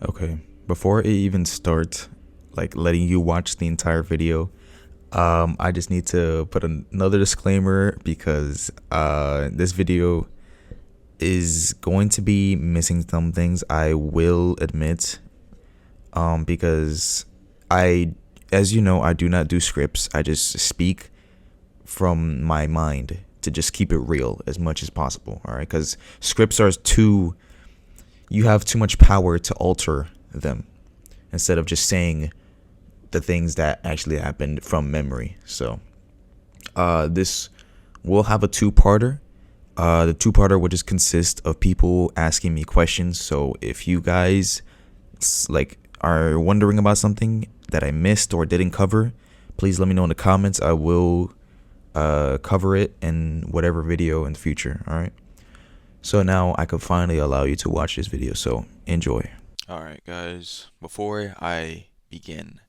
Okay, before it even starts, like letting you watch the entire video, I just need to put another disclaimer because this video is going to be missing some things. I will admit, because I, as you know, I do not do scripts. I just speak from my mind to just keep it real as much as possible. All right, because scripts are too, you have too much power to alter them instead of just saying the things that actually happened from memory. So this will have a two-parter. The two-parter will just consist of people asking me questions. So if you guys like are wondering about something that I missed or didn't cover, please let me know in the comments. I will cover it in whatever video in the future. All right. So now I can finally allow you to watch this video. So enjoy. Alright guys, before I begin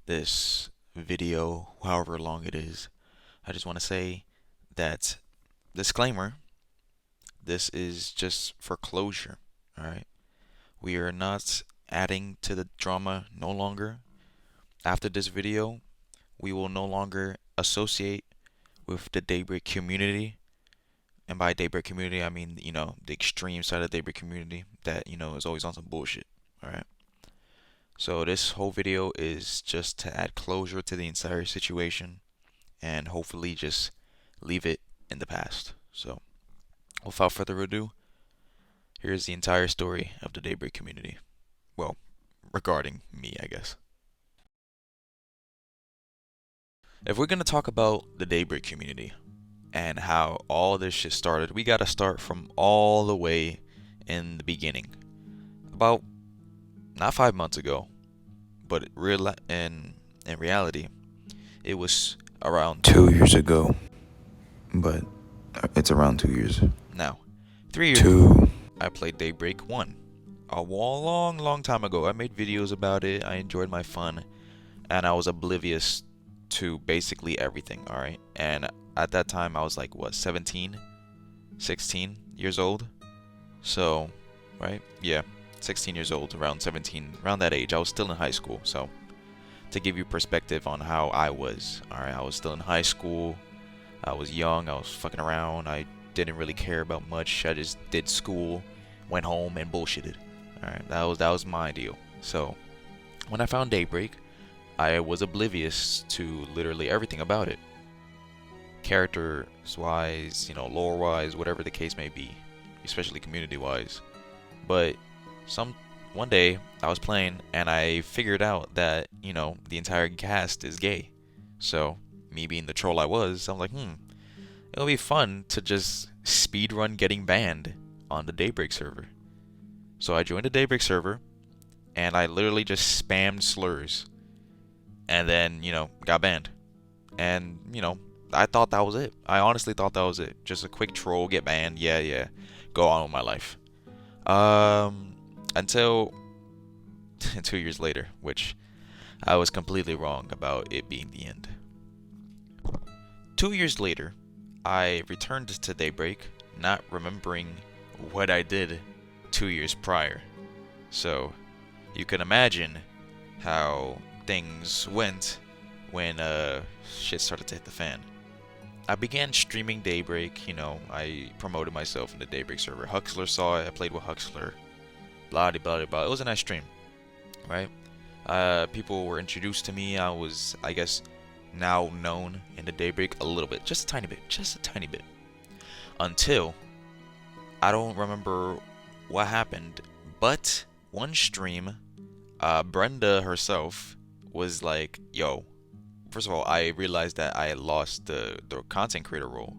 this video, however long it is, I just want to say that disclaimer, this is just for closure, alright? We are not adding to the drama no longer. After this video, we will no longer associate with the Daybreak community. And by Daybreak community, I mean, the extreme side of the Daybreak community that, is always on some bullshit, alright? So this whole video is just to add closure to the entire situation and hopefully just leave it in the past. So without further ado, here's the entire story of the Daybreak community. Well, regarding me, I guess. If we're gonna talk about the Daybreak community and how all this shit started, we gotta start from all the way in the beginning. About not 5 months ago, but in reality, it was around 2 years ago. But it's around 2 years. Now, 3 years Two. I played Daybreak 1. Long, long time ago. I made videos about it. I enjoyed my fun. And I was oblivious to basically everything, alright? And at that time, I was like, what, 17? 16 years old? So, right? Yeah, 16 years old, around 17, around that age. I was still in high school, so to give you perspective on how I was, alright? I was still in high school. I was young. I was fucking around. I didn't really care about much. I just did school, went home, and bullshitted. Alright, that was my deal. So, when I found Daybreak, I was oblivious to literally everything about it. Characters-wise, lore-wise, whatever the case may be, especially community-wise. But one day I was playing and I figured out that, the entire cast is gay. So, me being the troll I was, I'm like, it'll be fun to just speedrun getting banned on the Daybreak server. So I joined the Daybreak server, and I literally just spammed slurs, and then, got banned. And, I thought that was it. I honestly thought that was it. Just a quick troll, get banned, yeah, go on with my life. Until 2 years later, which I was completely wrong about it being the end. 2 years later, I returned to Daybreak, not remembering what I did 2 years prior. So, you can imagine how things went when shit started to hit the fan. I began streaming Daybreak, I promoted myself in the Daybreak server. Huxler saw it, I played with Huxler, blah blah blah. It was a nice stream, right? People were introduced to me. I was, I guess, now known in the Daybreak a little bit, just a tiny bit, until I don't remember what happened, but one stream, Brenda herself was like, yo, first of all, I realized that I had lost the content creator role,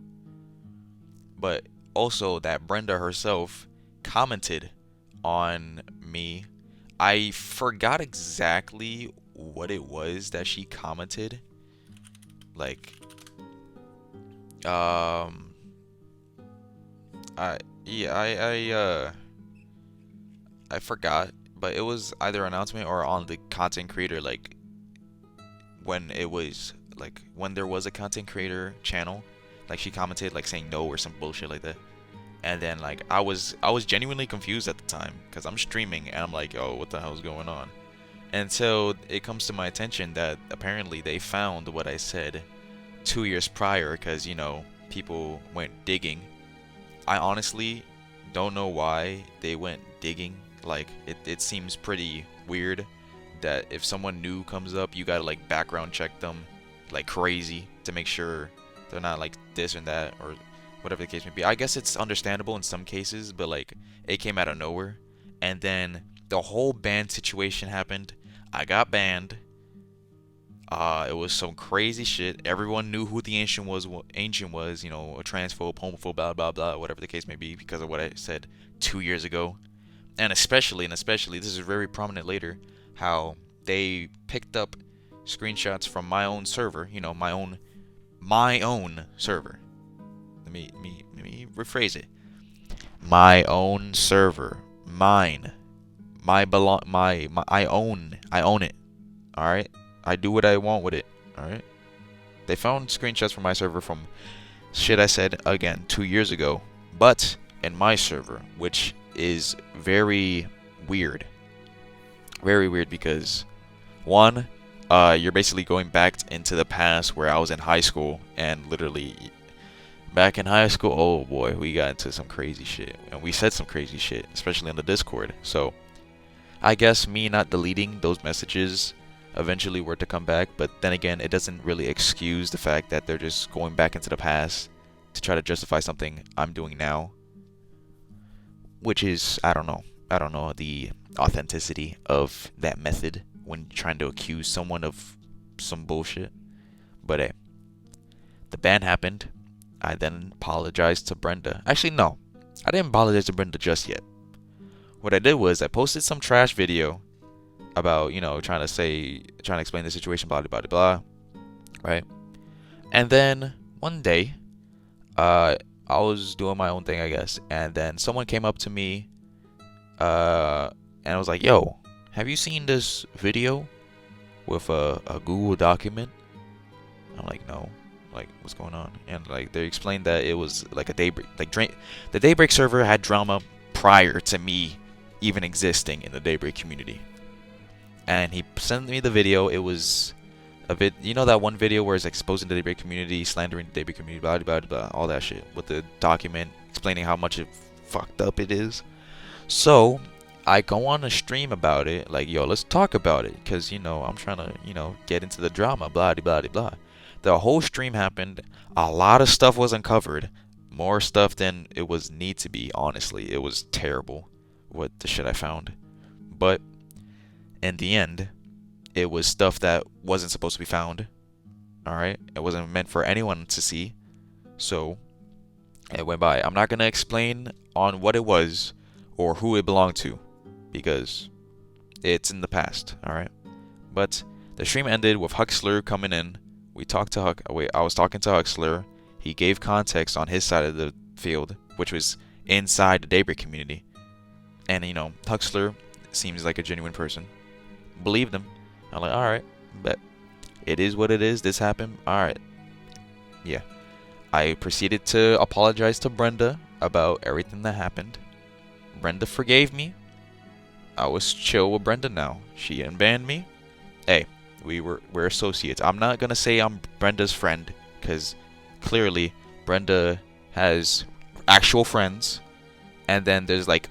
but also that Brenda herself commented on me. I forgot exactly what it was that she commented. Like, I yeah, I forgot, but it was either announcement or on the content creator, like when it was when there was a content creator channel, like she commented like saying no or some bullshit like that. And then like I was genuinely confused at the time because I'm streaming and I'm like, oh, what the hell's going on? Until it comes to my attention that apparently they found what I said 2 years prior because people went digging. I honestly don't know why they went digging. Like it seems pretty weird that if someone new comes up, you gotta like background check them like crazy to make sure they're not like this and that or whatever the case may be. I guess it's understandable in some cases, but like it came out of nowhere. And then the whole ban situation happened. I got banned. It was some crazy shit. Everyone knew who the ancient was. Ancient was, a transphobe, homophobe, blah blah blah, whatever the case may be, because of what I said 2 years ago. And especially, this is very prominent later, how they picked up screenshots from my own server. My own server. Let me rephrase it. My own server, mine, I own it. All right. I do what I want with it. Alright? They found screenshots from my server from shit I said, again, 2 years ago. But in my server, which is very weird. Very weird because, one, you're basically going back into the past where I was in high school. And literally, back in high school, oh boy, we got into some crazy shit. And we said some crazy shit, especially in the Discord. So, I guess me not deleting those messages eventually were to come back, but then again, it doesn't really excuse the fact that they're just going back into the past to try to justify something I'm doing now, which is, I don't know the authenticity of that method when trying to accuse someone of some bullshit. But hey, the ban happened. I then apologized to Brenda. Actually, no, I didn't apologize to Brenda just yet. What I did was I posted some trash video about, trying to explain the situation, blah, blah, blah, blah, right? And then one day, I was doing my own thing, I guess, and then someone came up to me, and I was like, yo, have you seen this video with a Google document? I'm like, no. Like, what's going on? And like, they explained that it was like a Daybreak, the Daybreak server had drama prior to me even existing in the Daybreak community. And he sent me the video. It was a bit, that one video where it's exposing the Daybreak community, slandering the Daybreak community, blah, blah, blah, all that shit, with the document explaining how much it fucked up it is. So, I go on a stream about it, like, yo, let's talk about it, because, I'm trying to, get into the drama, blah, blah, blah, blah. The whole stream happened. A lot of stuff was uncovered. More stuff than it was need to be, honestly. It was terrible, what the shit I found. But in the end, it was stuff that wasn't supposed to be found. Alright? It wasn't meant for anyone to see. So, it went by. I'm not going to explain on what it was or who it belonged to, because it's in the past. Alright? But the stream ended with Huxler coming in. We talked to I was talking to Huxler. He gave context on his side of the field, which was inside the Daybreak community. And, Huxler seems like a genuine person. Believed him. I'm like, alright, bet. It is what it is. This happened. Alright. Yeah. I proceeded to apologize to Brenda about everything that happened. Brenda forgave me. I was chill with Brenda now. She unbanned me. Hey, we're associates. I'm not gonna say I'm Brenda's friend, because clearly Brenda has actual friends, and then there's like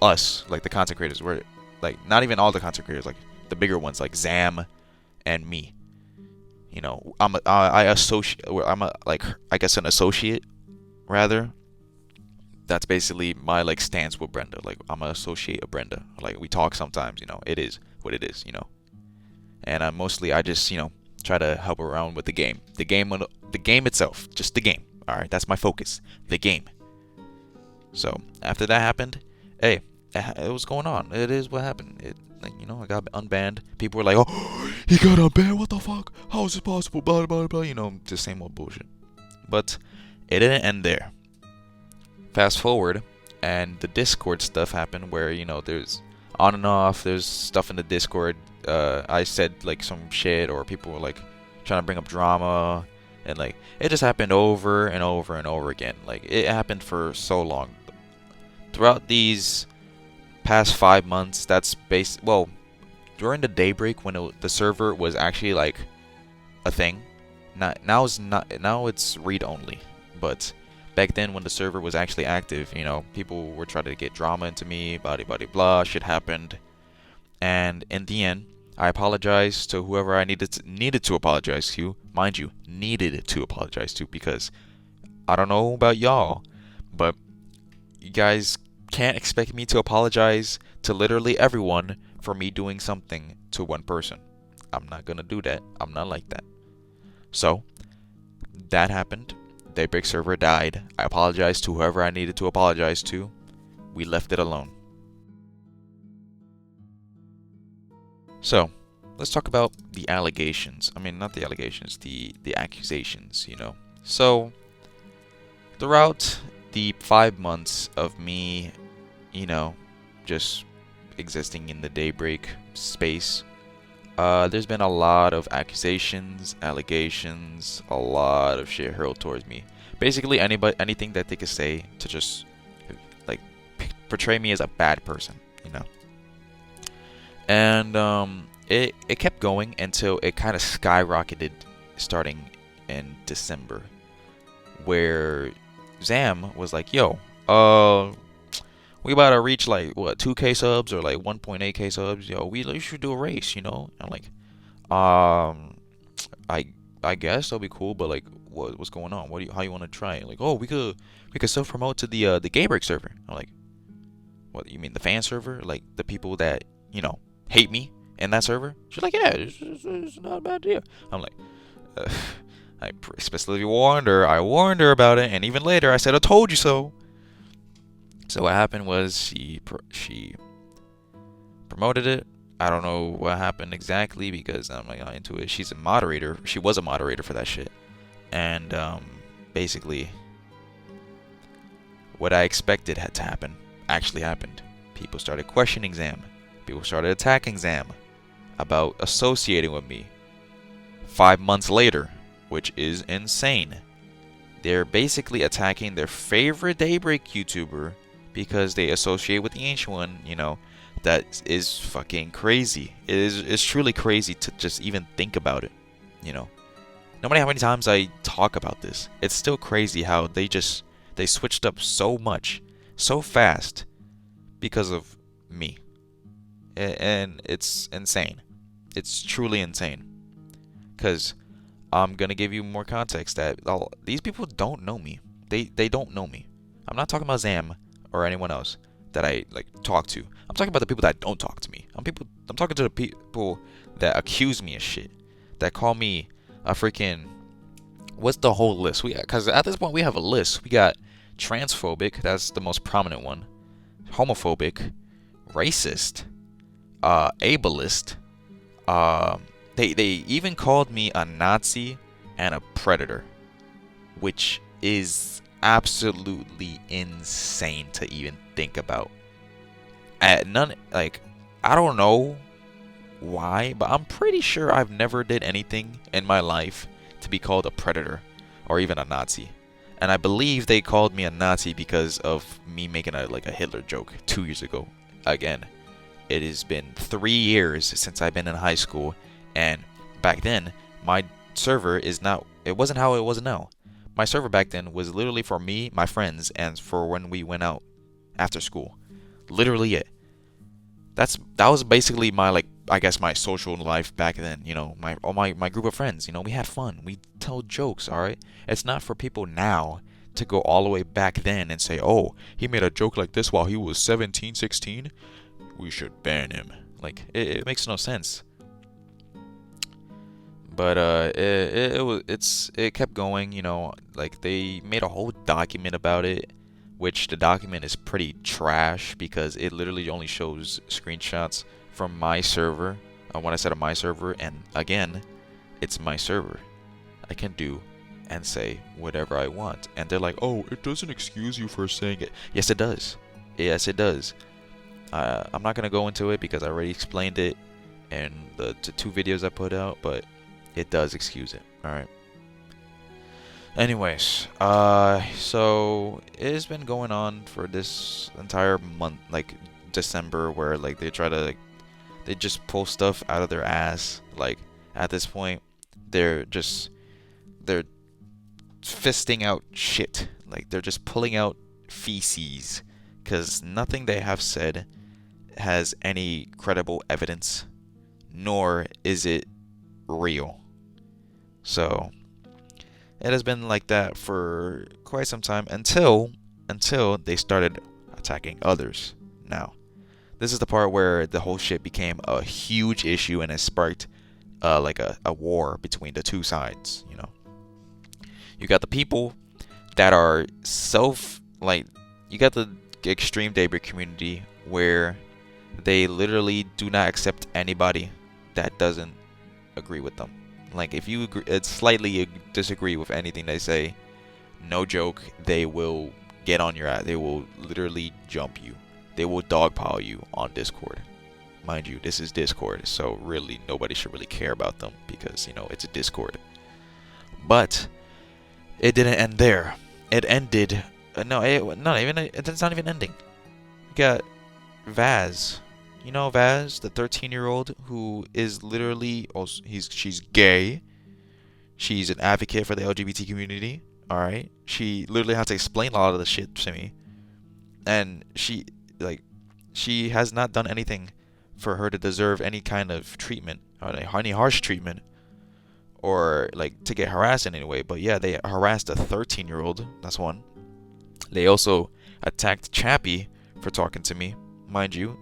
us, like the content creators. We're like not even all the content creators, like the bigger ones, like Zam and me. I'm I guess an associate rather. That's basically my like stance with Brenda. Like, I'm an associate of Brenda. Like, we talk sometimes. It is what it is. And I just try to help around with the game. The game itself, just the game. All right, that's my focus. The game. So after that happened, hey, it was going on. It is what happened. I got unbanned. People were like, "Oh, he got unbanned. What the fuck? How is this possible?" Blah blah blah. The same old bullshit. But it didn't end there. Fast forward, and the Discord stuff happened, where there's on and off. There's stuff in the Discord. I said like some shit, or people were like trying to bring up drama, And like it just happened over and over and over again. Like it happened for so long. Throughout these past 5 months, that's well, during the Daybreak when the server was actually like a thing. Now it's read only, but back then when the server was actually active, people were trying to get drama into me, blah blah blah, shit happened, and in the end, I apologized to whoever I needed to apologize to, mind you, needed to apologize to, because I don't know about y'all, but you guys can't expect me to apologize to literally everyone for me doing something to one person. I'm not gonna do that. I'm not like that. So, that happened. Daybreak server died. I apologized to whoever I needed to apologize to. We left it alone. So, let's talk about the allegations. I mean, not the allegations, the accusations, So, throughout the 5 months of me, just existing in the Daybreak space, there's been a lot of accusations, allegations, a lot of shit hurled towards me. Basically, anything that they could say to just like portray me as a bad person, And it kept going until it kind of skyrocketed, starting in December, where Zam was like, "Yo, we about to reach like what 2K subs or like 1.8K subs. Yo, we should do a race, I'm like, I guess that'll be cool, but like, what's going on? How you want to try it? Like, oh, we could self promote to the Daybreak server. I'm like, what? You mean the fan server? Like the people that hate me in that server? She's like, yeah, it's not a bad idea. I'm like, I specifically warned her. I warned her about it, and even later I said, I told you so. So what happened was she promoted it. I don't know what happened exactly because I'm like not into it. She's a moderator. She was a moderator for that shit, and basically what I expected had to happen actually happened. People started questioning Zam. People started attacking Zam about associating with me 5 months later, which is insane. They're basically attacking their favorite Daybreak YouTuber because they associate with the Ancient One, that is fucking crazy. It's truly crazy to just even think about it, No matter how many times I talk about this, it's still crazy how they switched up so much, so fast, because of me. And it's insane. It's truly insane. Because I'm going to give you more context that these people don't know me. They don't know me. I'm not talking about Zam or anyone else that I like talk to. I'm talking about the people that don't talk to me. I'm talking to the people that accuse me of shit. That call me a freaking... What's the whole list? Because at this point we have a list. We got transphobic. That's the most prominent one. Homophobic. Racist. Ableist. They even called me a Nazi and a predator, which is absolutely insane to even think about. I don't know why, but I'm pretty sure I've never did anything in my life to be called a predator or even a Nazi. And I believe they called me a Nazi because of me making a Hitler joke 2 years ago. Again, it has been 3 years since I've been in high school, and back then my server it wasn't how it was now. My server back then was literally for me, my friends, and for when we went out after school. Literally it. That was basically my my social life back then. My group of friends. We had fun. We tell jokes. All right. It's not for people now to go all the way back then and say, oh, he made a joke like this while he was 17, 16. We should ban him. It makes no sense. But it kept going, they made a whole document about it, which the document is pretty trash because it literally only shows screenshots from my server. When I said my server, and again, it's my server. I can do and say whatever I want, and they're like, "Oh, it doesn't excuse you for saying it." Yes, it does. Yes, it does. I'm not gonna go into it because I already explained it in the 2 videos I put out, but it does excuse it. All right. Anyways, so it has been going on for this entire month, like December, where like they try to like they just pull stuff out of their ass. Like at this point, they're just they're fisting out shit. Like they're just pulling out feces, because nothing they have said has any credible evidence, nor is it real. So it has been like that for quite some time until they started attacking others. Now, this is the part where the whole shit became a huge issue and it sparked like a war between the two sides, you know. You got the people that are you got the extreme Daybreak community where they literally do not accept anybody that doesn't agree with them. Like if you slightly disagree with anything they say, no joke, they will get on your ass. They will literally jump you. They will dogpile you on Discord. Mind you, this is Discord, so really nobody should really care about them because, you know, it's a Discord. But it didn't end there. It ended. It's not even ending. You got Vaz. You know Vaz, the 13-year-old who is literally also she's gay. She's an advocate for the LGBT community. All right, she literally had to explain a lot of the shit to me, and she has not done anything for her to deserve any kind of treatment or any harsh treatment or like to get harassed in any way. But yeah, they harassed a 13-year-old. That's one. They also attacked Chappie for talking to me, mind you.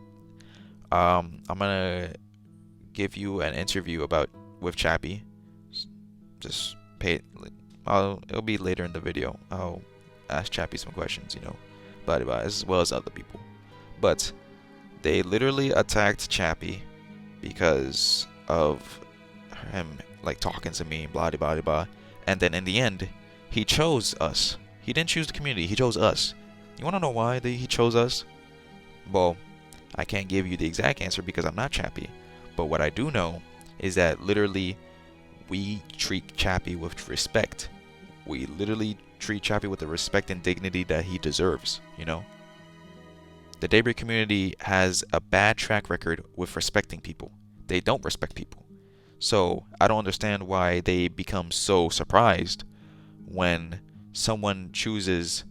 I'm gonna give you an interview with Chappie. Just pay. It'll be later in the video. I'll ask Chappie some questions, you know, blah blah, as well as other people. But they literally attacked Chappie because of him like talking to me, blah blah blah. And then in the end, he chose us. He didn't choose the community. He chose us. You wanna know why he chose us? Well, I can't give you the exact answer because I'm not Chappie. But what I do know is that literally we treat Chappie with respect. We literally treat Chappie with the respect and dignity that he deserves, you know? The Daybreak community has a bad track record with respecting people. They don't respect people. So I don't understand why they become so surprised when someone chooses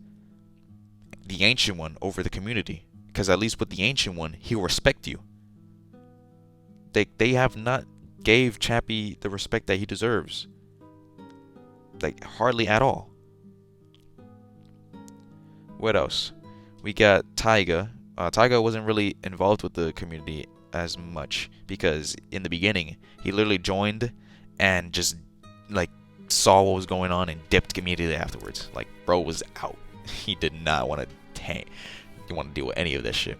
the Ancient One over the community. Because at least with the Ancient One, he'll respect you. They have not gave Chappie the respect that he deserves. Like, hardly at all. What else? We got Taiga. Taiga wasn't really involved with the community as much because in the beginning, he literally joined and just, like, saw what was going on and dipped immediately afterwards. Like, bro was out. He did not want to deal with any of this shit.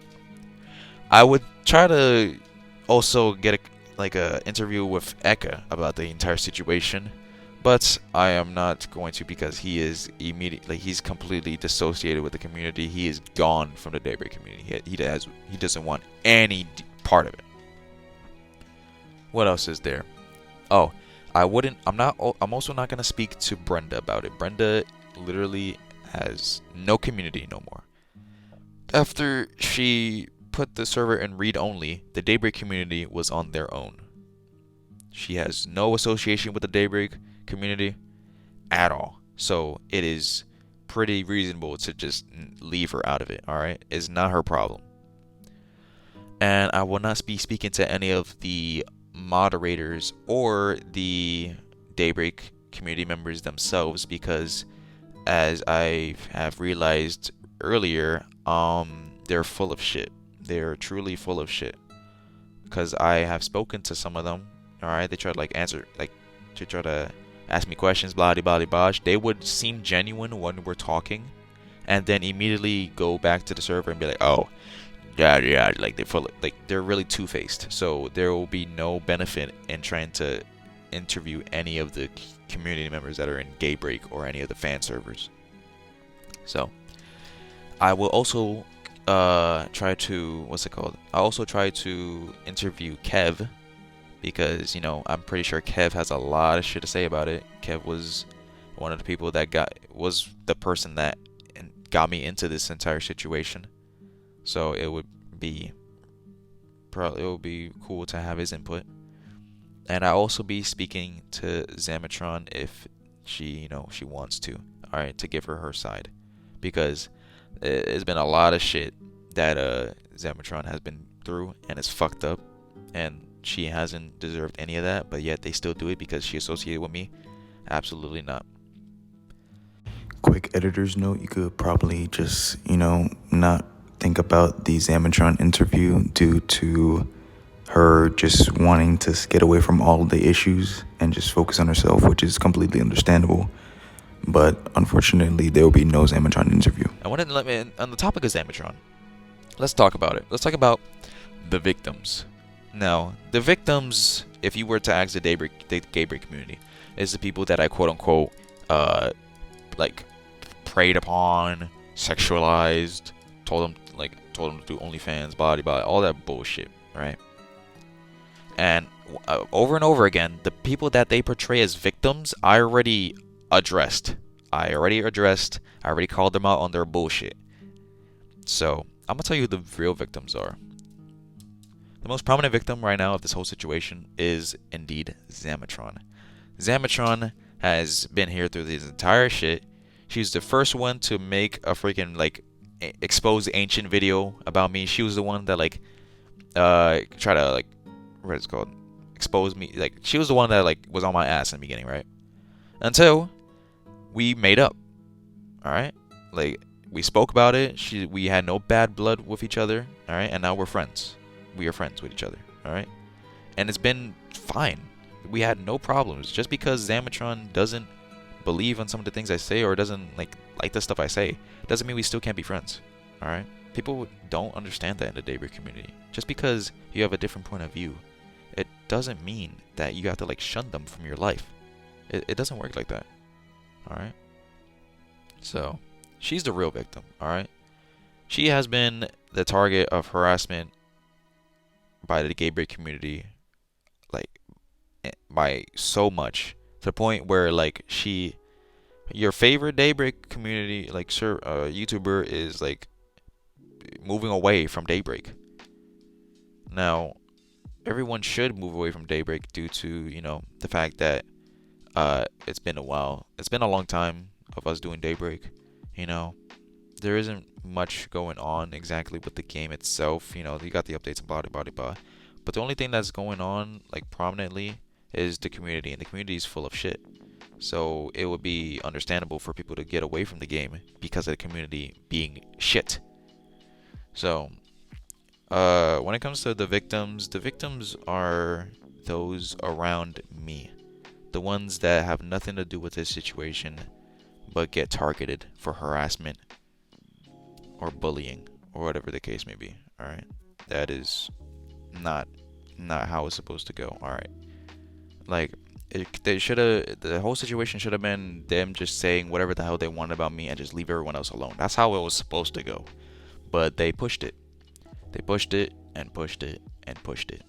I would try to also get a interview with Eka about the entire situation, but I am not going to because he's completely dissociated with the community. He is gone from the Daybreak community. He doesn't want any part of it. What else is there? Oh, I'm also not going to speak to Brenda about it. Brenda literally has no community no more. After she put the server in read-only, the Daybreak community was on their own. She has no association with the Daybreak community at all. So it is pretty reasonable to just leave her out of it, alright? It's not her problem. And I will not be speaking to any of the moderators or the Daybreak community members themselves because, as I have realized earlier, they're full of shit. They're truly full of shit. Because I have spoken to some of them. Alright, they try to ask me questions, blah blah blah. They would seem genuine when we're talking, and then immediately go back to the server and be like, "Oh, yeah," like they're really two-faced. So there will be no benefit in trying to interview any of the community members that are in Daybreak or any of the fan servers. So I will also try to interview Kev, because, you know, I'm pretty sure Kev has a lot of shit to say about it. Kev was one of the people that was the person that got me into this entire situation. So it would be cool to have his input. And I'll also be speaking to Zamatron if she wants to, all right, to give her side, because there's been a lot of shit that Zamatron has been through, and it's fucked up, and she hasn't deserved any of that, but yet they still do it because she associated with me. Absolutely not. Quick editor's note, you could probably just, not think about the Zamatron interview due to her just wanting to get away from all of the issues and just focus on herself, which is completely understandable. But unfortunately, there will be no Zamatron interview. I wanted to let me, on the topic of Zamatron, let's talk about it. Let's talk about the victims. Now, the victims, if you were to ask the Daybreak community, is the people that I quote unquote like preyed upon, sexualized, told them to do OnlyFans, body, all that bullshit, right? And over and over again, the people that they portray as victims, I already addressed. I already called them out on their bullshit. So I'm gonna tell you who the real victims are. The most prominent victim right now of this whole situation is indeed Zamatron. Zamatron has been here through this entire shit. She's the first one to make a freaking expose ancient video about me. She was the one that try to what it's called, expose me. She was the one that was on my ass in the beginning, right? Until we made up. All right, we spoke about it. We had no bad blood with each other. All right, and now we're friends. We are friends with each other. All right, and it's been fine. We had no problems. Just because Zamatron doesn't believe on some of the things I say or doesn't like the stuff I say, doesn't mean we still can't be friends. All right, people don't understand that in the Daybreak community. Just because you have a different point of view, it doesn't mean that you have to shun them from your life. It doesn't work like that. All right. So she's the real victim. All right. She has been the target of harassment by the Daybreak community, by so much, to the point where your favorite Daybreak community YouTuber is moving away from Daybreak. Now, everyone should move away from Daybreak due to the fact that it's been a while. It's been a long time of us doing Daybreak. There isn't much going on exactly with the game itself. You got the updates and blah. But the only thing that's going on prominently is the community, and the community is full of shit. So it would be understandable for people to get away from the game because of the community being shit. So when it comes to the victims are those around me, the ones that have nothing to do with this situation but get targeted for harassment or bullying or whatever the case may be. All right, that is not how it's supposed to go. All right, the whole situation should have been them just saying whatever the hell they wanted about me and just leave everyone else alone. That's how it was supposed to go. But they pushed it. They pushed it and pushed it and pushed it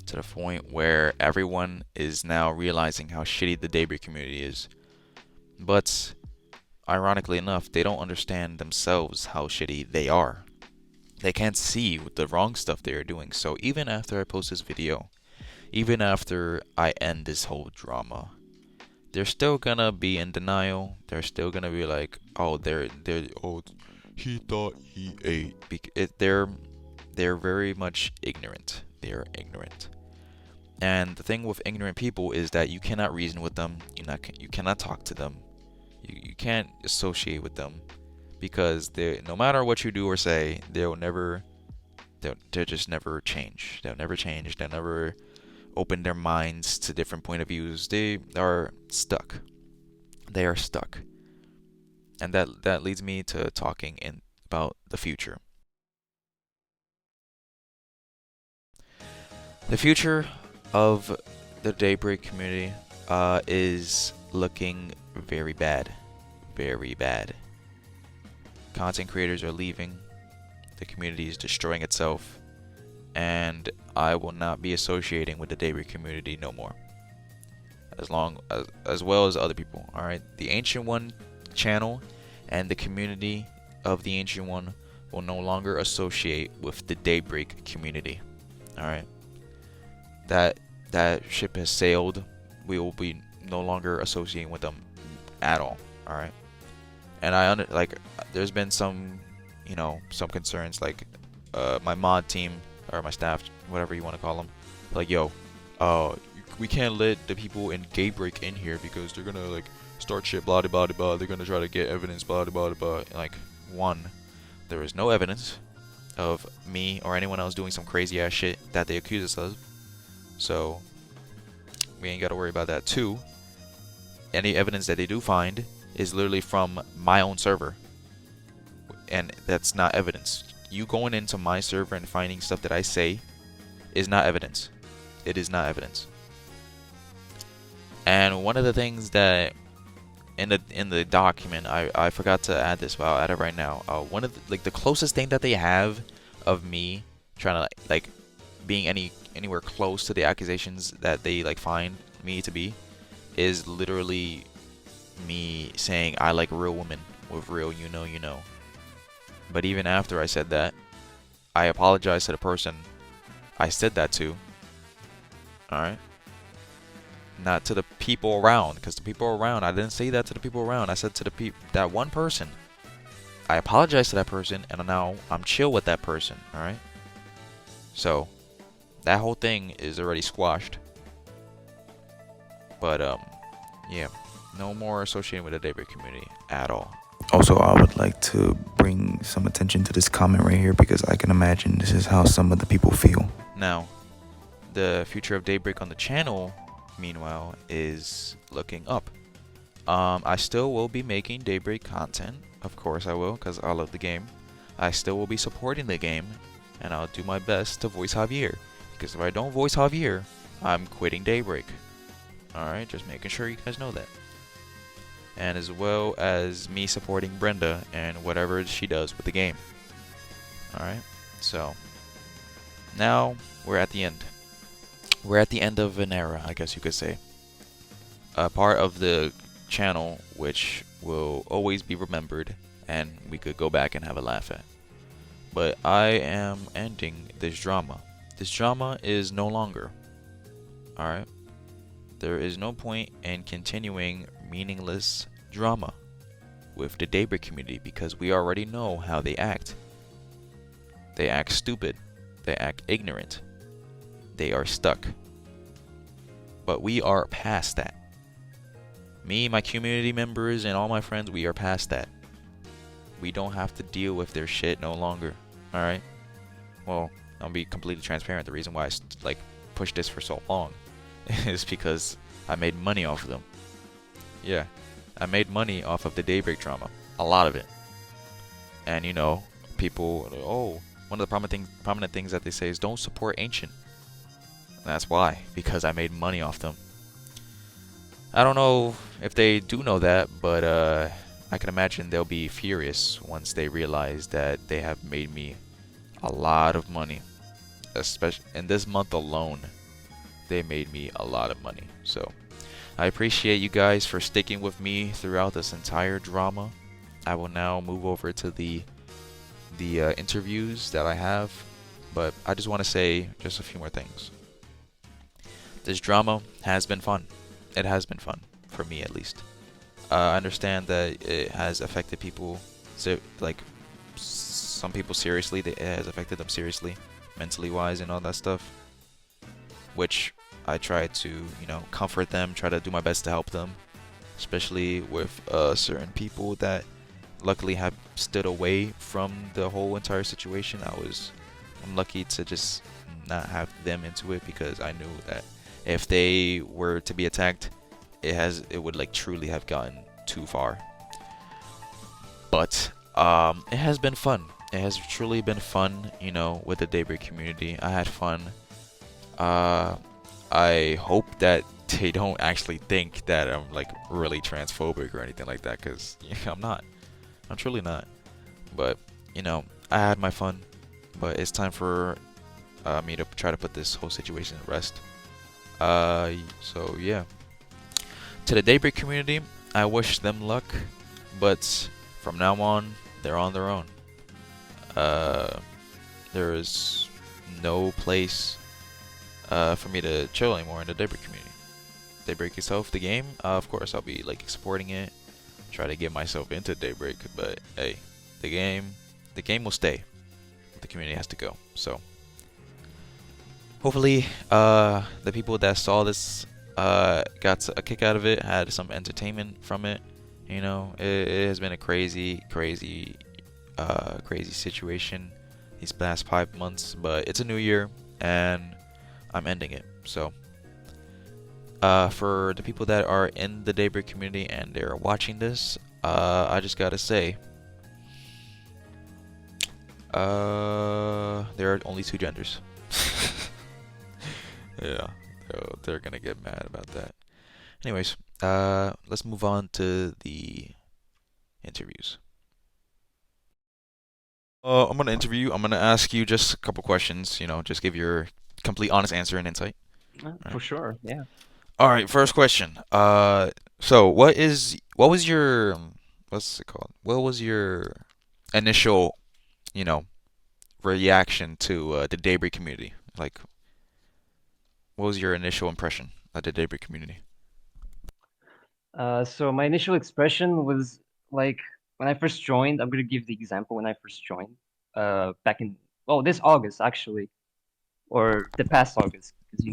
to the point where everyone is now realizing how shitty the Daybreak community is. But ironically enough, they don't understand themselves how shitty they are. They can't see the wrong stuff they are doing. So even after I post this video, even after I end this whole drama, they're still gonna be in denial. They're still gonna be like, oh, he thought he ate. They're very much ignorant. They're ignorant. And the thing with ignorant people is that you cannot reason with them. You cannot talk to them. You can't associate with them, because no matter what you do or say, they'll just never change. They'll never change. They'll never open their minds to different point of views. They are stuck. They are stuck. And that leads me to talking about the future. The future of the Daybreak community is looking very bad. Very bad. Content creators are leaving. The community is destroying itself. And I will not be associating with the Daybreak community no more. as well as other people. All right, the Ancient One channel and the community of the Ancient One will no longer associate with the Daybreak community. All right, that ship has sailed. We will be no longer associating with them at all. All right, and there's been some, some concerns like my mod team or my staff, whatever you want to call them, like, yo, we can't let the people in Daybreak in here because they're gonna like start shit, blah blah blah blah. They're gonna try to get evidence, blah blah blah. Like, one, there is no evidence of me or anyone else doing some crazy ass shit that they accuse us of, so we ain't gotta worry about that. Two, any evidence that they do find is literally from my own server, and that's not evidence. You going into my server and finding stuff that I say is not evidence. It is not evidence. And one of the things that in the document, I forgot to add this, but I'll add it right now. One of the closest thing that they have of me trying to like being anywhere close to the accusations that they like find me to be is literally me saying I like real women with real you know. But even after I said that, I apologized to the person I said that to. Alright? Not to the people around, because the people around, I didn't say that to the people around. I said to that one person. I apologized to that person, and now I'm chill with that person. Alright? So, that whole thing is already squashed. But, yeah. No more associating with the Daybreak community at all. Also, I would like to bring some attention to this comment right here because I can imagine this is how some of the people feel. Now, the future of Daybreak on the channel, meanwhile, is looking up. I still will be making Daybreak content. Of course I will, because I love the game. I still will be supporting the game, and I'll do my best to voice Javier. Because if I don't voice Javier, I'm quitting Daybreak. Alright, just making sure you guys know that. And as well as me supporting Brenda and whatever she does with the game. Alright, so now we're at the end. We're at the end of an era, I guess you could say. A part of the channel which will always be remembered and we could go back and have a laugh at. But I am ending this drama. This drama is no longer. Alright? There is no point in continuing meaningless drama with the Daybreak community because we already know how they act. They act stupid. They act ignorant. They are stuck. But we are past that. Me, my community members, and all my friends, we are past that. We don't have to deal with their shit no longer. Alright? Well, I'll be completely transparent. The reason why I pushed this for so long is because I made money off of them. Yeah, I made money off of the Daybreak drama. A lot of it. And people, one of the prominent things that they say is don't support Ancient. And that's why, because I made money off them. I don't know if they do know that, but I can imagine they'll be furious once they realize that they have made me a lot of money. Especially in this month alone, they made me a lot of money. So I appreciate you guys for sticking with me throughout this entire drama. I will now move over to the interviews that I have, but I just want to say just a few more things. This drama has been fun. It has been fun, for me at least. I understand that it has affected people, some people seriously. It has affected them seriously, mentally wise and all that stuff, which I try to, comfort them, try to do my best to help them, especially with certain people that luckily have stood away from the whole entire situation. I'm lucky to just not have them into it because I knew that if they were to be attacked, it would truly have gotten too far. But it has been fun. It has truly been fun, with the Daybreak community. I had fun. I hope that they don't actually think that I'm really transphobic or anything like that, because I'm not. I'm truly not. But I had my fun. But it's time for me to try to put this whole situation to rest. So yeah, To the Daybreak community, I wish them luck, but from now on, they're on their own. Uh, there is no place for me to chill anymore in the Daybreak community. Daybreak itself, the game, of course, I'll be like supporting it, try to get myself into Daybreak, but hey, the game, the game will stay. The community has to go. So hopefully, the people that saw this got a kick out of it, had some entertainment from it. You know, it has been a crazy, crazy, crazy situation these past 5 months, but it's a new year and I'm ending it. So, for the people that are in the Daybreak community and they're watching this, I just gotta say, there are only two genders. Yeah, they're gonna get mad about that. Anyways, let's move on to the interviews. I'm gonna interview you. I'm gonna ask you just a couple questions. You know, just give your complete, honest answer and insight. All For right. sure, yeah. All right. First question. So what was your what's it called? What was your initial, you know, reaction to the Daybreak community? Like, what was your initial impression of the Daybreak community? So my initial expression was like when I first joined, I'm gonna give the example when I first joined, back in, oh, this August actually, or the past August, because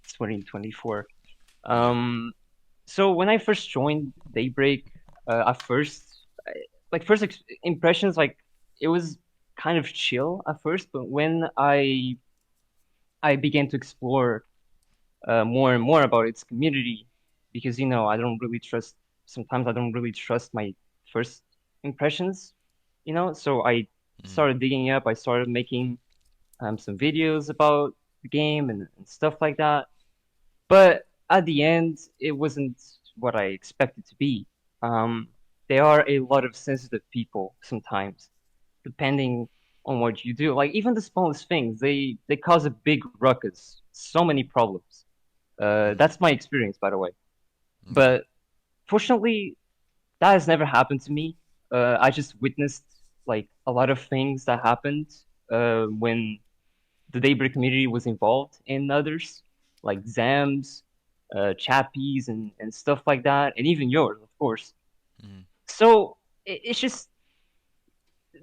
it's 2024. Yeah. Um, so when I first joined Daybreak, at first, like first ex impressions, like it was kind of chill at first, but when I began to explore more and more about its community because I don't really trust. Sometimes I don't really trust my first impressions. So I Mm-hmm. started digging up. I started making some videos about the game and stuff like that. But at the end, it wasn't what I expected to be. Um, there are a lot of sensitive people sometimes, depending on what you do. Like even the smallest things, they cause a big ruckus. So many problems. Mm-hmm. That's my experience, by the way. Okay. But fortunately, that has never happened to me. I just witnessed like a lot of things that happened when the Daybreak community was involved in others, like Zams, Chappies, and stuff like that, and even yours, of course. Mm-hmm. So it's just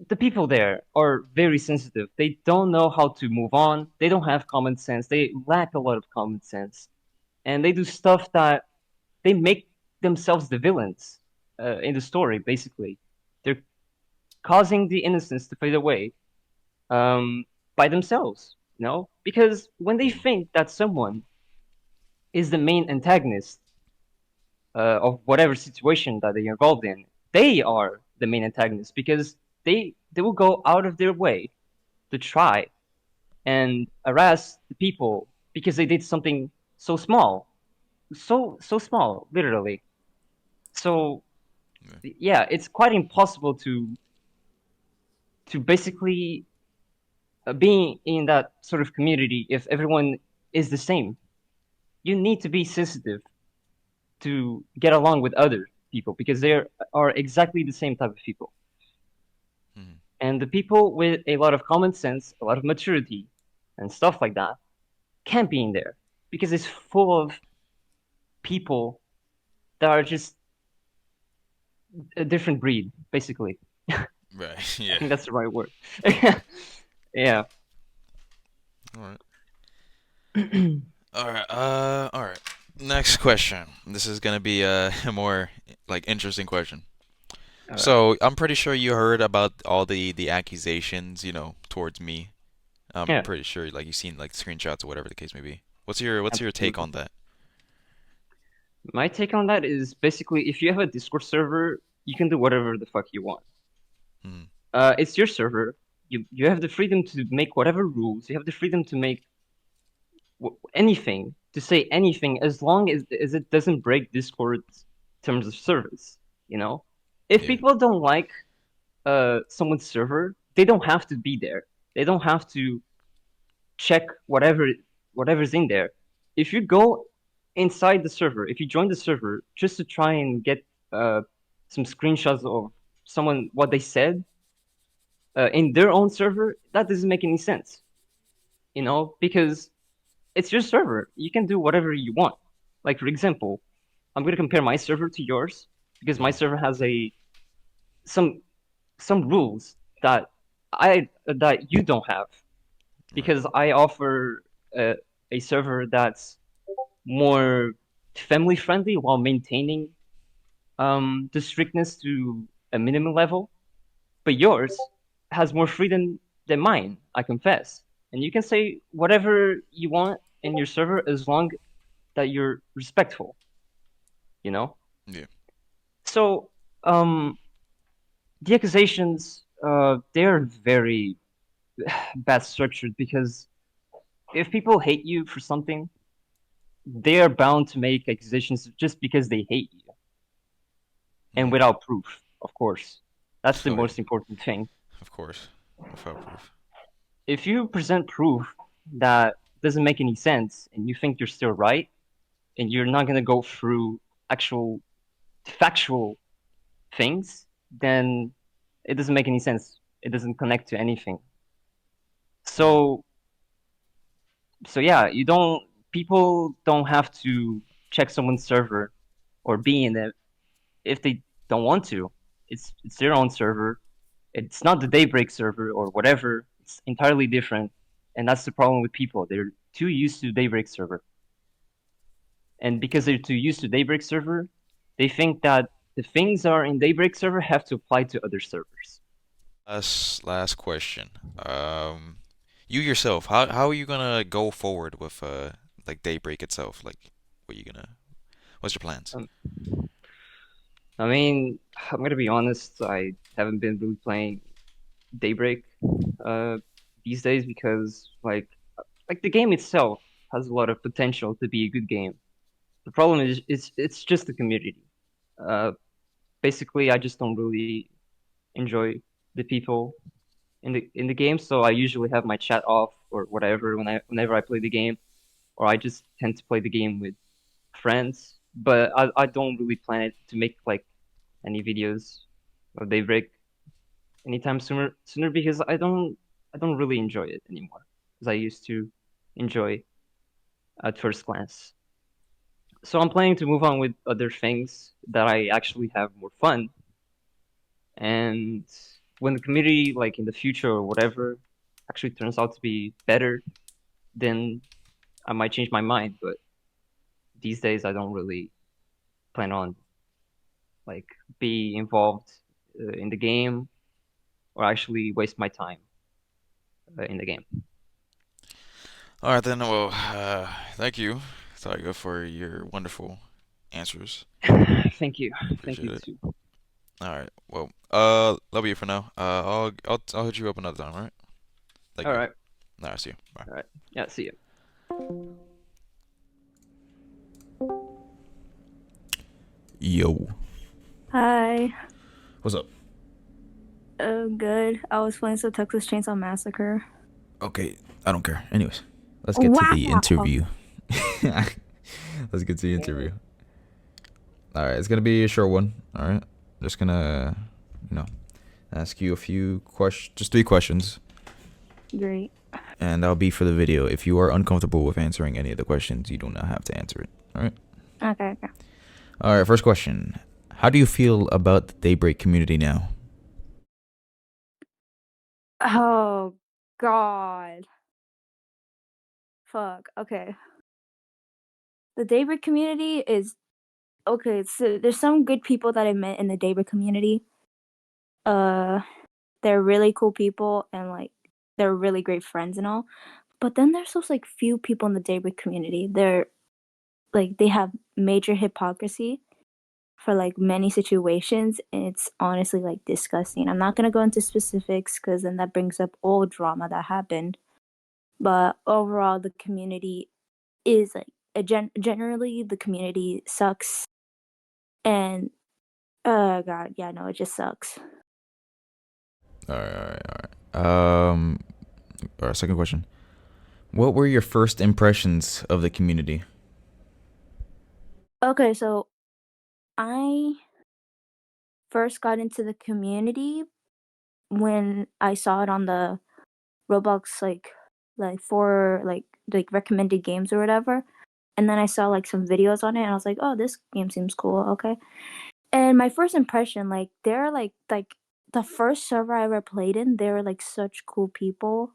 the people there are very sensitive. They don't know how to move on. They don't have common sense. They lack a lot of common sense, and they do stuff that they make themselves the villains in the story. Basically, they're causing the innocence to fade away um, by themselves. Because when they think that someone is the main antagonist of whatever situation that they're involved in, they are the main antagonist because they will go out of their way to try and harass the people because they did something so small, so small, literally. So Yeah. yeah, it's quite impossible to basically be in that sort of community if everyone is the same. You need to be sensitive to get along with other people because they are exactly the same type of people. Mm-hmm. And the people with a lot of common sense, a lot of maturity, and stuff like that can't be in there because it's full of people that are just a different breed, basically. Right. I Yeah. think that's the right word. Yeah. All right. All right. All right. Next question. This is gonna be a more like interesting question. All right. So I'm pretty sure you heard about all the accusations, you know, towards me. I'm Yeah. pretty sure like you've seen like screenshots or whatever the case may be. What's your take Absolutely. on that? My take on that is basically if you have a Discord server, you can do whatever the fuck you want. Hmm. It's your server. You have the freedom to make whatever rules. You have the freedom to make anything, to say anything, as long as it doesn't break Discord's terms of service. You know, if Yeah. people don't like someone's server, they don't have to be there. They don't have to check whatever's in there. If you go inside the server, if you join the server just to try and get some screenshots of someone what they said in their own server, that doesn't make any sense, because it's your server. You can do whatever you want. Like for example, I'm gonna compare my server to yours because my Yeah. server has some some rules that you don't have Right. because I offer a, a server that's more family friendly while maintaining the strictness to a minimum level. But yours has more freedom than mine, I confess. And you can say whatever you want in your server as long that you're respectful, you know? Yeah. So, um, the accusations, they're very bad structured because if people hate you for something, they are bound to make accusations just because they hate you and Yeah. without proof, of course. That's the Oh yeah. most important thing. Of course. Without proof. If you present proof that doesn't make any sense and you think you're still right and you're not going to go through actual factual things, then it doesn't make any sense. It doesn't connect to anything. Yeah. So, so yeah, you don't, people don't have to check someone's server or be in it if they don't want to. It's their own server. It's not the Daybreak server or whatever. It's entirely different. And that's the problem with people. They're too used to Daybreak server. And because they're too used to Daybreak server, they think that the things that are in Daybreak server have to apply to other servers. Last question. You yourself, how are you gonna go forward with like Daybreak itself? Like, what you gonna? What's your plans? Um, I mean, I'm gonna be honest. I haven't been really playing Daybreak uh, these days because like the game itself has a lot of potential to be a good game. The problem is it's just the community. Uh, Basically, I just don't really enjoy the people in the game, so I usually have my chat off or whatever whenever I play the game, or I just tend to play the game with friends. But I don't really plan it to make like any videos of Daybreak anytime sooner because I don't really enjoy it anymore as I used to enjoy at first glance. So I'm planning to move on with other things that I actually have more fun. And when the community, like in the future or whatever, actually turns out to be better, then I might change my mind. But these days, I don't really plan on like be involved in the game or actually waste my time in the game. All right then. Well, thank you, Tiger, for your wonderful answers. Thank Appreciate you it. too. All right. Well, love you for now. I'll hit you up another time. All right. Thank All you. right, All right. See you. Bye. all right, yeah, see you. Yo, Hi. what's up? Good. I was playing some Texas Chainsaw Massacre. Okay, I don't care. Anyways, let's get to the Wow. interview. Let's get to the interview. All right, it's gonna be a short one. All right, just gonna, you know, ask you a few questions, just 3 questions, Great. and that'll be for the video. If you are uncomfortable with answering any of the questions, you do not have to answer it. All right. Okay, okay. All right. First question: how do you feel about the Daybreak community now? Oh, God. Fuck. Okay. The Daybreak community is okay. So there's some good people that I met in the Daybreak community. Uh, they're really cool people and like they're really great friends and all. But then there's those like few people in the Daybreak community. They're like they have major hypocrisy for like many situations, and it's honestly like disgusting. I'm not gonna go into specifics because then that brings up old drama that happened. But overall, the community is like generally the community sucks, and god, yeah, no, it just sucks. All right. All right. All right. All right. Second question: what were your first impressions of the community? Okay, so I first got into the community when I saw it on the Roblox for like recommended games or whatever. And then I saw like some videos on it and I was like, "Oh, this game seems cool." Okay. And my first impression, like they're like the first server I ever played in, they were like such cool people.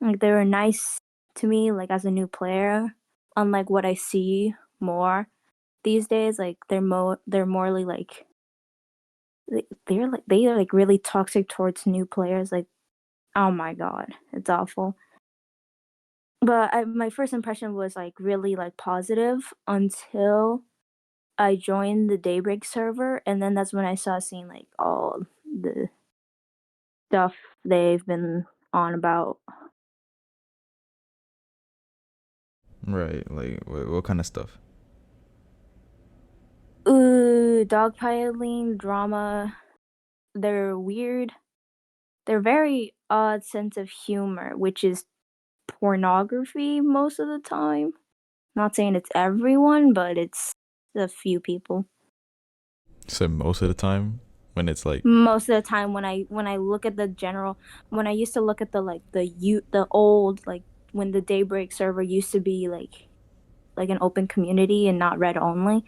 Like they were nice to me like as a new player, unlike what I see more these days. Like they're morely like they're like really toxic towards new players. Like, oh my god, it's awful. But my first impression was like really like positive until I joined the Daybreak server, and then that's when I saw seeing like all the stuff they've been on about. Right. Like what kind of stuff? Dogpiling, drama. They're weird. They're very odd sense of humor, which is pornography most of the time. Not saying it's everyone, but it's a few people. So most of the time when it's like, Most of the time when I look at the general, when I used to look at the old, like when the Daybreak server used to be like an open community and not red only,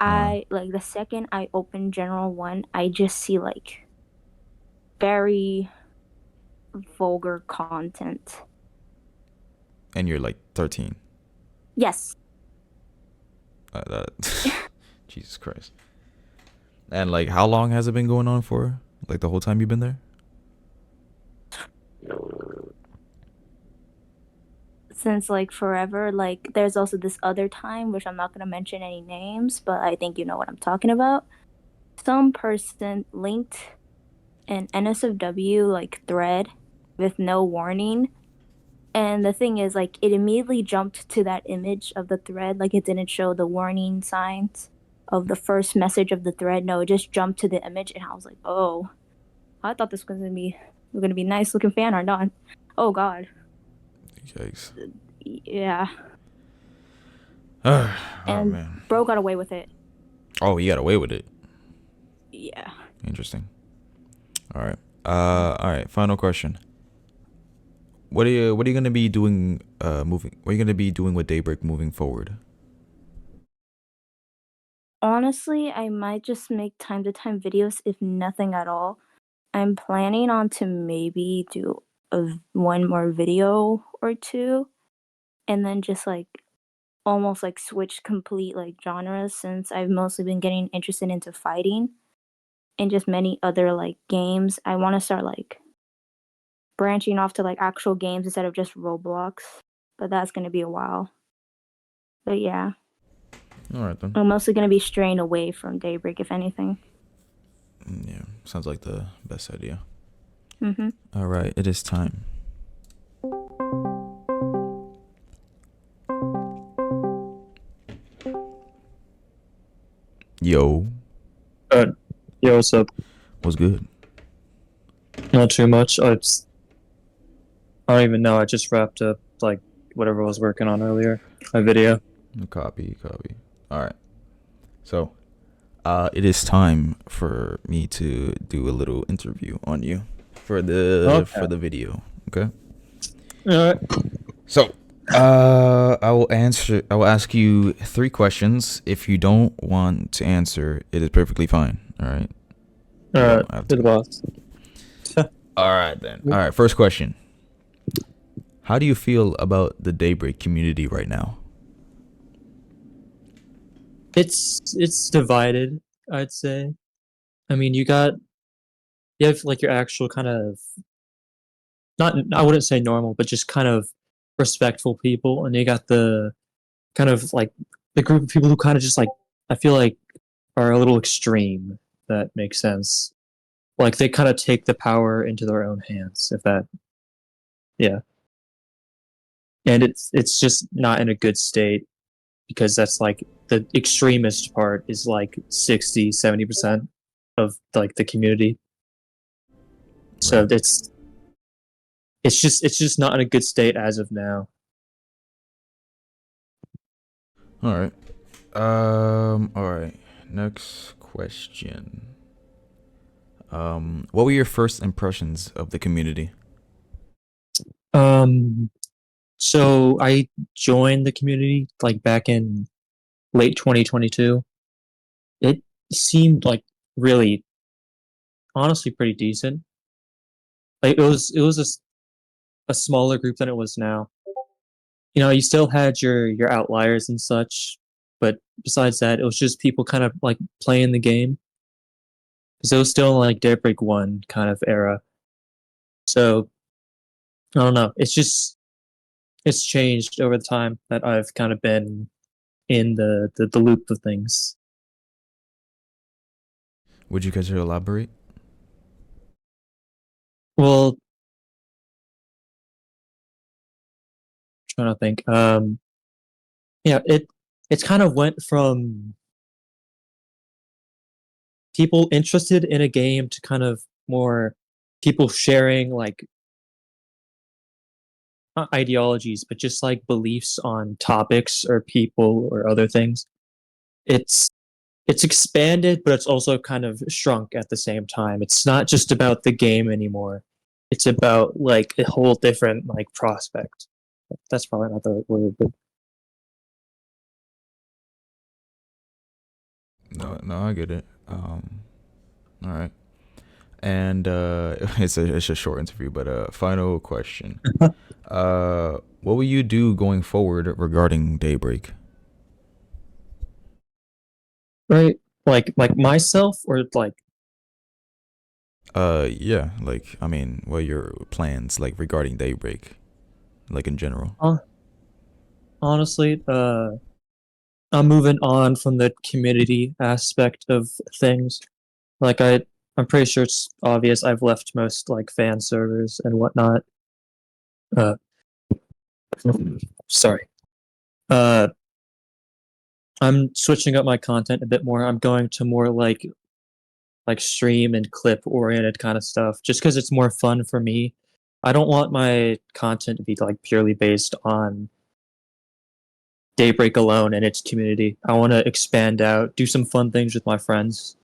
uh, I like the second I open general one, I just see like very vulgar content. and you're like 13. Yes. That Jesus Christ. And like, how long has it been going on for? Like the whole time you've been there? Since like forever. Like there's also this other time, which I'm not gonna mention any names, but I think you know what I'm talking about. Some person linked an NSFW like thread with no warning. And the thing is, like, it immediately jumped to that image of the thread. Like, it didn't show the warning signs of the first message of the thread. No, it just jumped to the image, and I was like, "Oh, I thought this was gonna be nice looking fan art, not. Oh God, Yikes. yeah." Oh And man. bro got away with it. Oh, he got away with it. Yeah. Interesting. All right. All right. Final question. What are you gonna be doing? Moving. What are you gonna be doing with Daybreak moving forward? Honestly, I might just make time to time videos, if nothing at all. I'm planning on to maybe do one more video or two, and then just like almost like switch complete like genres, since I've mostly been getting interested into fighting and just many other like games. I want to start like branching off to like actual games instead of just Roblox, but that's going to be a while. But yeah, All right then. I'm mostly going to be straying away from Daybreak, if anything. Yeah. Sounds like the best idea. Mm-hmm. All right. It is time. Yo. Yo, what's up? What's good? Not too much. I don't even know. I just wrapped up like whatever I was working on earlier. My video. Copy. Copy. All right. So, it is time for me to do a little interview on you for Okay. the video. Okay. All right. So, I will answer. I will ask you 3 questions. If you don't want to answer, it is perfectly fine. All right. You All right. don't have To the to. boss. All right then. All right. First question. How do you feel about the Daybreak community right now? It's divided, I'd say. I mean, you have like your actual kind of not I wouldn't say normal, but just kind of respectful people, and you got the kind of like the group of people who kind of just like I feel like are a little extreme. If that makes sense. Like they kind of take the power into their own hands. If that, yeah. And it's just not in a good state because that's like the extremist part is like 60-70% of like the community, so Right. it's just not in a good state as of now. All right. All right. Next question. What were your first impressions of the community? Um, so I joined the community like back in late 2022. It seemed like really, honestly, pretty decent. Like it was a smaller group than it was now. You know, you still had your outliers and such, but besides that, it was just people kind of like playing the game because it was still like Daybreak 1 kind of era. So I don't know. It's changed over the time that I've kind of been in the loop of things. Would you care to elaborate? Well, trying to think. Yeah, it's kind of went from people interested in a game to kind of more people sharing like not ideologies, but just like beliefs on topics or people or other things. It's it's expanded, but it's also kind of shrunk at the same time. It's not just about the game anymore. It's about like a whole different like prospect. That's probably not the right word, but No, I get it. All right. And it's a short interview, but final question. What will you do going forward regarding Daybreak? right, like myself or like Yeah, like I mean, what are your plans like regarding Daybreak, like in general? uh, honestly, I'm moving on from the community aspect of things. Like I'm pretty sure it's obvious I've left most like fan servers and whatnot. Uh, sorry. Uh, I'm switching up my content a bit more. I'm going to more like stream and clip oriented kind of stuff, just because it's more fun for me. I don't want my content to be like purely based on Daybreak alone and its community. I want to expand out, do some fun things with my friends,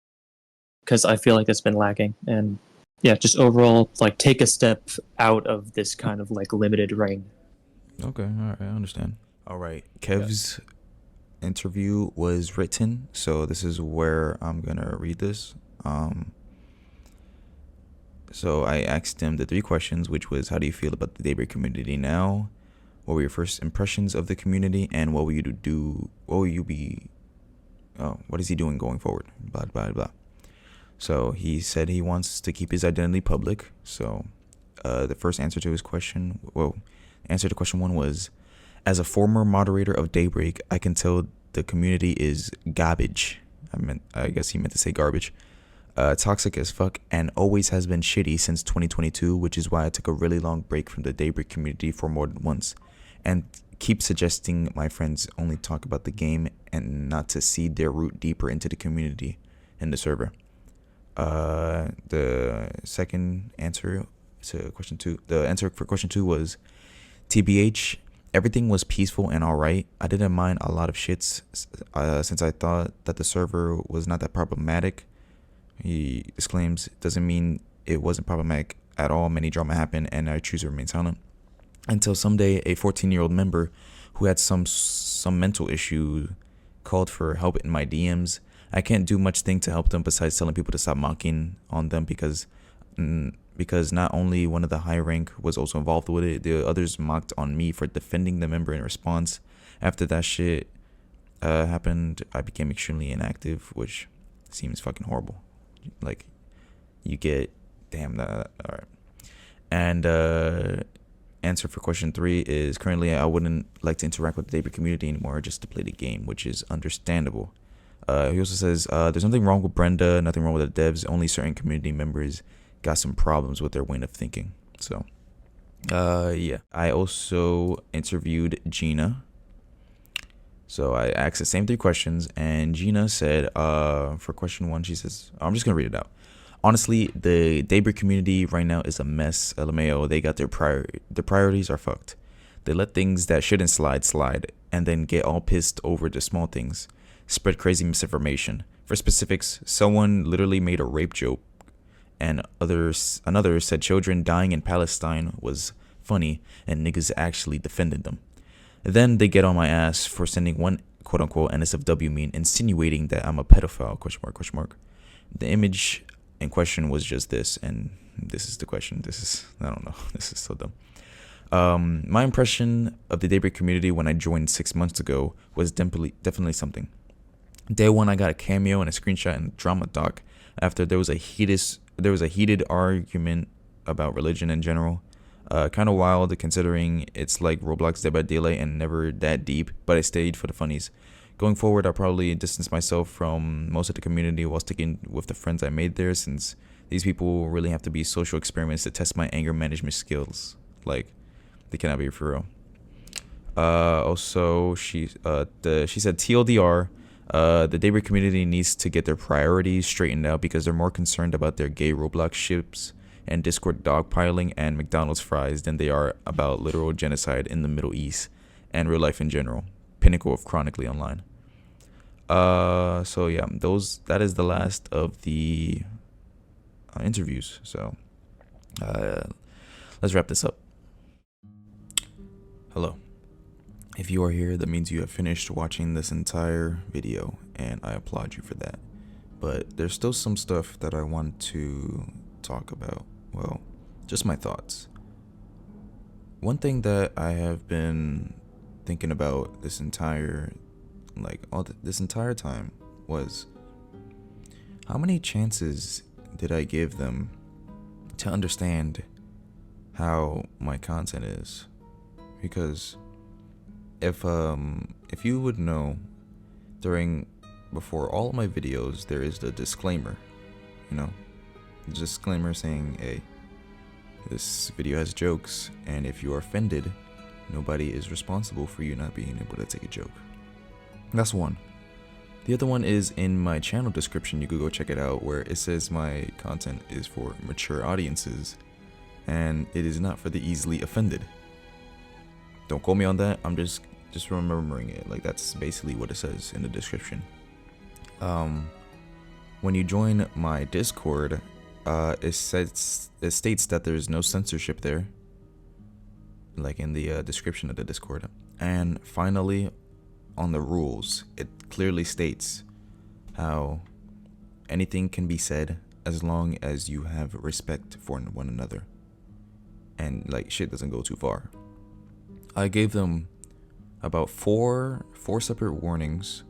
because I feel like that's been lacking. And yeah, just overall, like take a step out of this kind of like limited ring. Okay, all right, I understand. All right, Yeah. Kev's interview was written, so this is where I'm gonna read this. Um, so I asked him the three questions, which was, how do you feel about the Daybreak community now? What were your first impressions of the community, and what will you do? What will you be? Oh, what is he doing going forward? Blah blah blah. So he said he wants to keep his identity public. So, the first answer to his question, well, answer to question one was, as a former moderator of Daybreak, I can tell the community is garbage. I guess he meant to say garbage. Toxic as fuck, and always has been shitty since 2022, which is why I took a really long break from the Daybreak community for more than once, and keep suggesting my friends only talk about the game and not to seed their root deeper into the community and the server. The second answer to question two, the answer for question two was, TBH, everything was peaceful and alright. I didn't mind a lot of shits since I thought that the server was not that problematic. He exclaims, doesn't mean it wasn't problematic at all. Many drama happened, and I choose to remain silent. Until someday, a 14-year-old member who had some mental issue called for help in my DMs. I can't do much thing to help them besides telling people to stop mocking on them because not only one of the high rank was also involved with it, the others mocked on me for defending the member in response. After that shit happened, I became extremely inactive, which seems fucking horrible. Like, you get, damn that. All right. And answer for question three is, currently I wouldn't like to interact with the Daybreak community anymore, just to play the game, which is understandable. He also says, there's nothing wrong with Brenda, nothing wrong with the devs, only certain community members got some problems with their way of thinking. So yeah, I also interviewed Gina. So I asked the same three questions, and Gina said, for question one, she says, I'm just gonna read it out. Honestly, the Daybreak community right now is a mess. LMAO, they got their priorities are fucked. They let things that shouldn't slide, and then get all pissed over the small things. spread crazy misinformation. For specifics, someone literally made a rape joke, and another said children dying in Palestine was funny, and niggas actually defended them. Then they get on my ass for sending one quote unquote NSFW meme insinuating that I'm a pedophile, question mark, question mark. The image in question was just this, and this is the question. I don't know. This is so dumb. My impression of the Daybreak community when I joined 6 months ago was definitely something. Day one, I got a cameo and a screenshot in Drama Doc after there was a heated argument about religion in general. Kind of wild considering it's like Roblox Dead by Daylight and never that deep, but I stayed for the funnies. Going forward, I'll probably distance myself from most of the community while sticking with the friends I made there, since these people really have to be social experiments to test my anger management skills. Like, they cannot be for real. Also, she said TLDR, the Daybreak community needs to get their priorities straightened out because they're more concerned about their gay Roblox ships and Discord dogpiling and McDonald's fries than they are about literal genocide in the Middle East and real life in general. Pinnacle of chronically online. So yeah, that is the last of the interviews. So let's wrap this up. Hello. If you are here, that means you have finished watching this entire video, and I applaud you for that. But there's still some stuff that I want to talk about. Well, just my thoughts. One thing that I have been thinking about this entire time was, how many chances did I give them to understand how my content is? Because if you would know, before all of my videos there is the disclaimer, the disclaimer saying, hey, this video has jokes, and if you are offended, nobody is responsible for you not being able to take a joke. That's one. The other one is in my channel description. You could go check it out, where it says my content is for mature audiences and it is not for the easily offended. Don't quote me on that. I'm just remembering it. Like, that's basically what it says in the description. When you join my Discord, it states that there's no censorship there, like in the description of the Discord. And finally, on the rules, it clearly states how anything can be said as long as you have respect for one another, and like shit doesn't go too far. I gave them about four separate warnings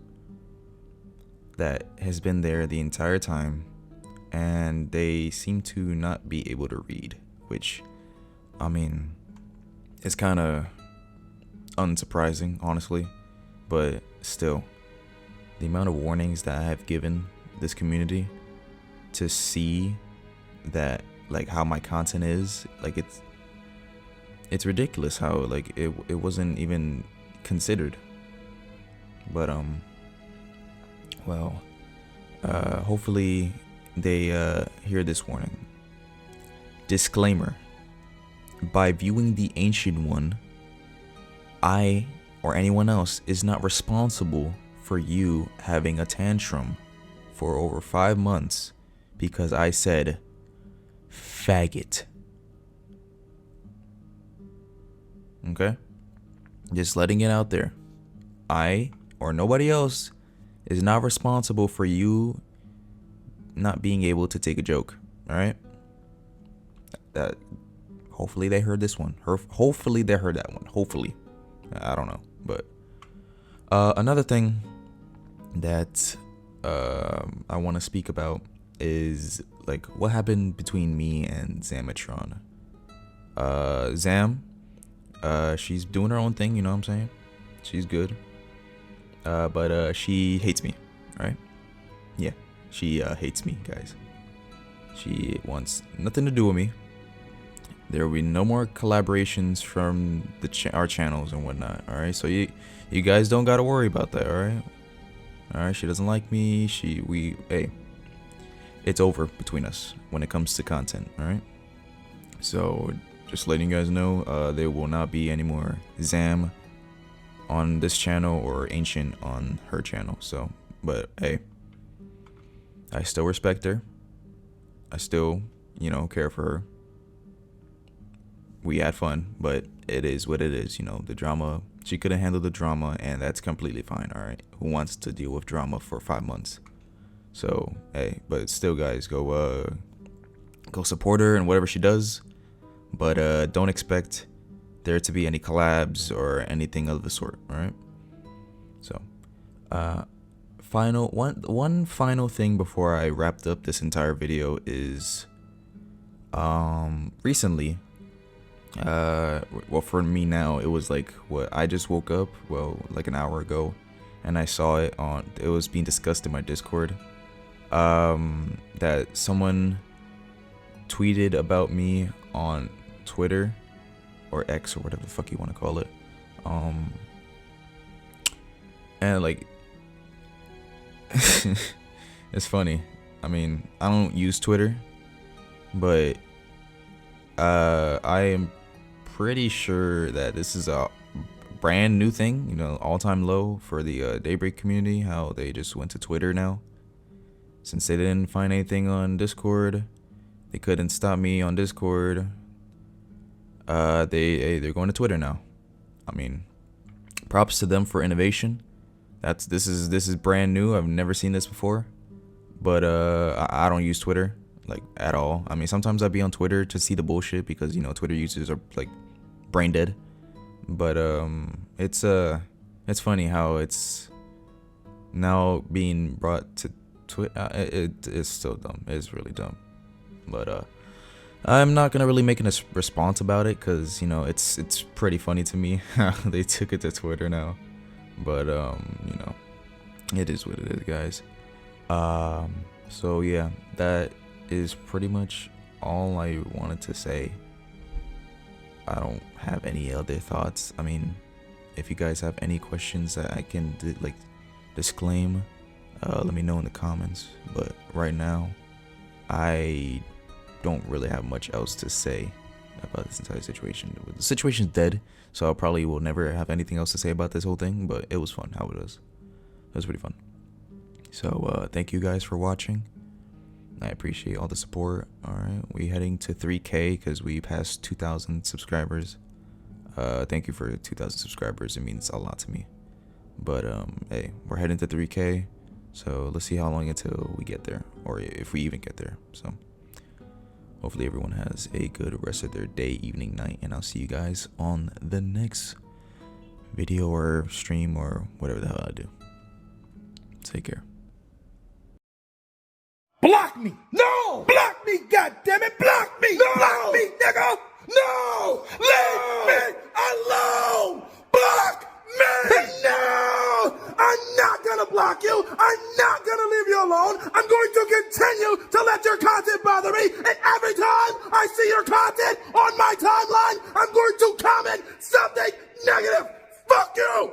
that has been there the entire time, and they seem to not be able to read, which, I mean, is kind of unsurprising, honestly. But still, the amount of warnings that I have given this community to see that, like, how my content is, like, it's ridiculous how, like, it wasn't even considered. But well, hopefully they hear this warning. Disclaimer: by viewing the Ancient One, I or anyone else is not responsible for you having a tantrum for over 5 months because I said faggot. Okay? Just letting it out there. I or nobody else is not responsible for you not being able to take a joke. Alright? That hopefully they heard this one. Hopefully they heard that one. Hopefully. I don't know. But another thing that I want to speak about is, like, what happened between me and Zamatron. Zam, she's doing her own thing, you know what I'm saying? She's good. But she hates me, right? Yeah, she hates me, guys. She wants nothing to do with me. There will be no more collaborations from our channels and whatnot. All right, so you guys don't gotta worry about that. All right. She doesn't like me. Hey, it's over between us when it comes to content. All right. So just letting you guys know, there will not be any more Zam on this channel or Ancient on her channel. So But hey, I still respect her. I still, care for her. We had fun, but it is what it is. The drama, she couldn't handle the drama, and that's completely fine. All right, who wants to deal with drama for 5 months? So hey, but still, guys, go support her and whatever she does, but don't expect there to be any collabs or anything of the sort. All right. So one final thing before I wrapped up this entire video is recently, well, for me now, it was like I just woke up, like an hour ago, and I saw it was being discussed in my Discord, that someone tweeted about me on Twitter or X or whatever the fuck you want to call it, and like it's funny. I mean, I don't use Twitter, but I am pretty sure that this is a brand new thing, all-time low for the Daybreak community, how they just went to Twitter now. Since they didn't find anything on Discord, they couldn't stop me on Discord. They're going to Twitter now. I mean, props to them for innovation. This is brand new. I've never seen this before. But I don't use Twitter like at all. I mean, sometimes I'd be on Twitter to see the bullshit because Twitter users are like brain dead. But it's funny how it's now being brought to Twitter. It's still dumb. It's really dumb. But I'm not gonna really make a response about it because it's pretty funny to me how they took it to Twitter now. But it is what it is, guys. So yeah, that is pretty much all I wanted to say. I don't have any other thoughts. I mean, if you guys have any questions that I can disclaim, let me know in the comments. But right now, I don't really have much else to say about this entire situation. The situation's dead, so I probably will never have anything else to say about this whole thing, but it was fun how it was. It was pretty fun. So thank you guys for watching. I appreciate all the support. Alright, we're heading to 3K because we passed 2,000 subscribers. Thank you for 2,000 subscribers. It means a lot to me. But hey, we're heading to 3K, so let's see how long until we get there, or if we even get there. So hopefully everyone has a good rest of their day, evening, night, and I'll see you guys on the next video or stream or whatever the hell I do. Take care. Block me! No! Block me, goddammit! Block me! No! Block me, nigga! No! Leave me alone! Block me! No! I'm not gonna block you! I'm not gonna leave you alone! I'm going to continue to let your content bother me, and every time I see your content on my timeline, I'm going to comment something negative! Fuck you!